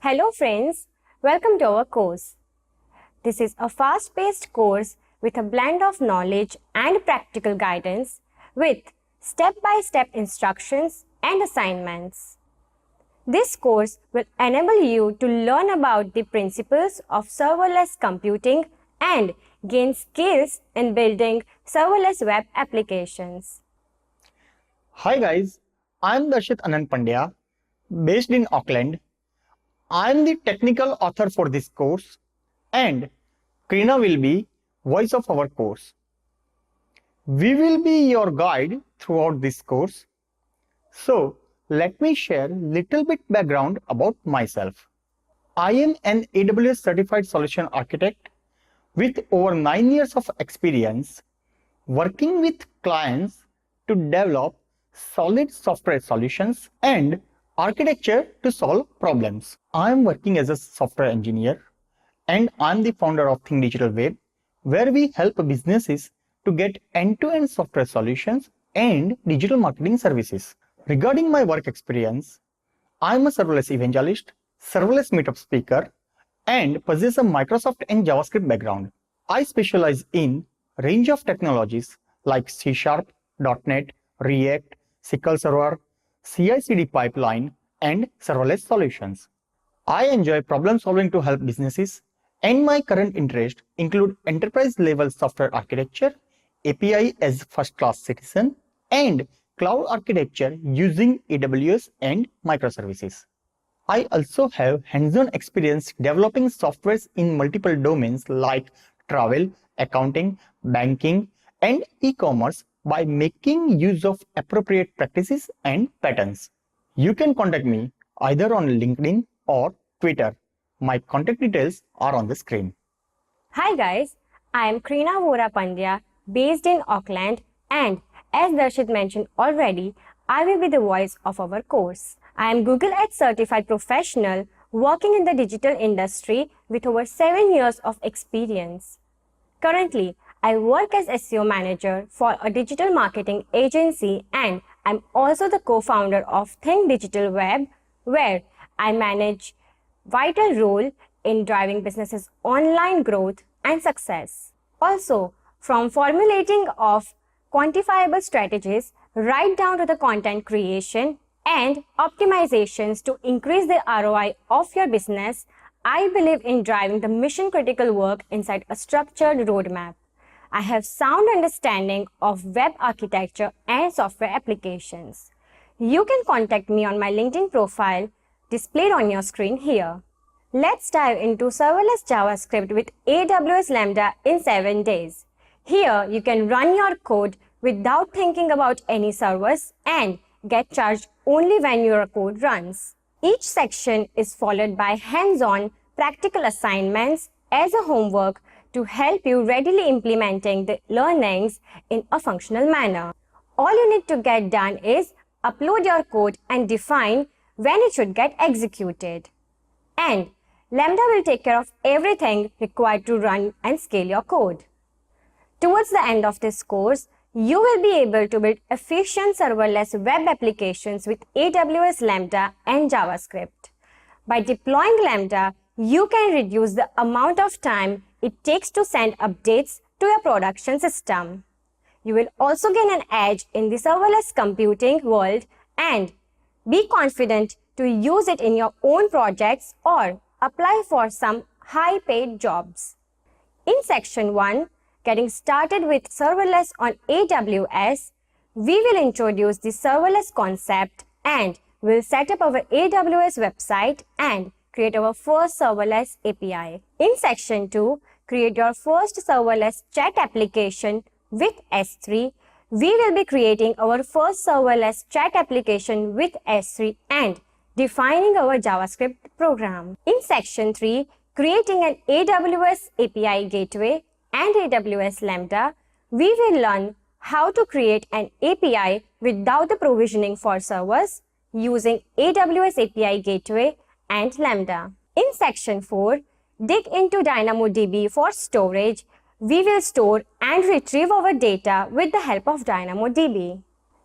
Hello friends, welcome to our course. This is a fast-paced course with a blend of knowledge and practical guidance with step-by-step instructions and assignments. This course will enable you to learn about the principles of serverless computing and gain skills in building serverless web applications. Hi guys, I am Darshit Anand Pandya, based in Auckland. I am the technical author for this course and Krina will be voice of our course. We will be your guide throughout this course. So let me share little bit background about myself. I am an AWS certified solution architect with over 9 years of experience working with clients to develop solid software solutions and architecture to solve problems. I am working as a software engineer and I am the founder of Think Digital Web, where we help businesses to get end-to-end software solutions and digital marketing services. Regarding my work experience, I am a serverless evangelist, serverless meetup speaker, and possess a Microsoft and JavaScript background. I specialize in a range of technologies like C#, .NET, React, SQL Server, CI/CD pipeline, and serverless solutions. I enjoy problem solving to help businesses, and my current interests include enterprise-level software architecture, API as first-class citizen, and cloud architecture using AWS and microservices. I also have hands-on experience developing softwares in multiple domains like travel, accounting, banking, and e-commerce by making use of appropriate practices and patterns. You can contact me either on LinkedIn or Twitter. My contact details are on the screen. Hi guys, I am Krina Pandya, based in Auckland, and as Darshit mentioned already, I will be the voice of our course. I am Google Ads certified professional working in the digital industry with over 7 years of experience. Currently, I work as SEO manager for a digital marketing agency, and I'm also the co-founder of Think Digital Web, where I manage vital role in driving businesses' online growth and success. Also, from formulating of quantifiable strategies right down to the content creation and optimizations to increase the ROI of your business, I believe in driving the mission-critical work inside a structured roadmap. I have sound understanding of web architecture and software applications. You can contact me on my LinkedIn profile displayed on your screen here. Let's dive into serverless JavaScript with AWS Lambda in 7 days. Here, you can run your code without thinking about any servers and get charged only when your code runs. Each section is followed by hands-on practical assignments as a homework to help you readily implementing the learnings in a functional manner. All you need to get done is upload your code and define when it should get executed. And Lambda will take care of everything required to run and scale your code. Towards the end of this course, you will be able to build efficient serverless web applications with AWS Lambda and JavaScript. By deploying Lambda, you can reduce the amount of time it takes to send updates to your production system. You will also gain an edge in the serverless computing world and be confident to use it in your own projects or apply for some high-paid jobs. In section 1, getting started with serverless on AWS, we will introduce the serverless concept and will set up our AWS website and create our first serverless API. In section 2, create your first serverless chat application with S3. We will be creating our first serverless chat application with S3 and defining our JavaScript program. In section 3, creating an AWS API gateway and AWS Lambda, we will learn how to create an API without the provisioning for servers using AWS API gateway and Lambda. In section 4, dig into DynamoDB for storage. We will store and retrieve our data with the help of DynamoDB.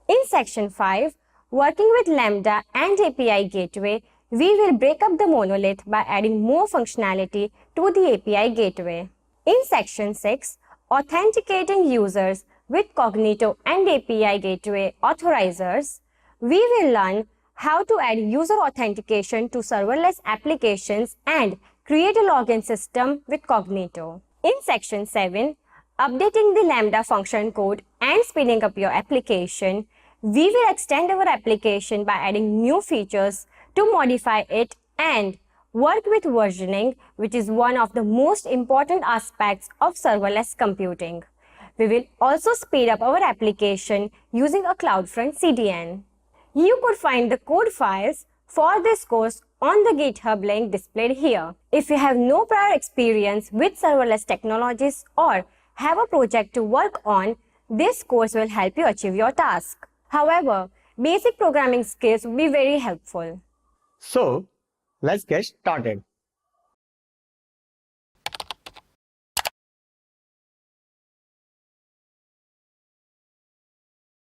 In section 5, working with Lambda and API gateway, We will break up the monolith by adding more functionality to the API gateway. In section 6, authenticating users with Cognito and API gateway authorizers, we will learn how to add user authentication to serverless applications and create a login system with Cognito. In section 7, updating the Lambda function code and speeding up your application, we will extend our application by adding new features to modify it and work with versioning, which is one of the most important aspects of serverless computing. We will also speed up our application using a CloudFront CDN. You could find the code files for this course on the GitHub link displayed here. If you have no prior experience with serverless technologies or have a project to work on, this course will help you achieve your task. However, basic programming skills will be very helpful. So, let's get started.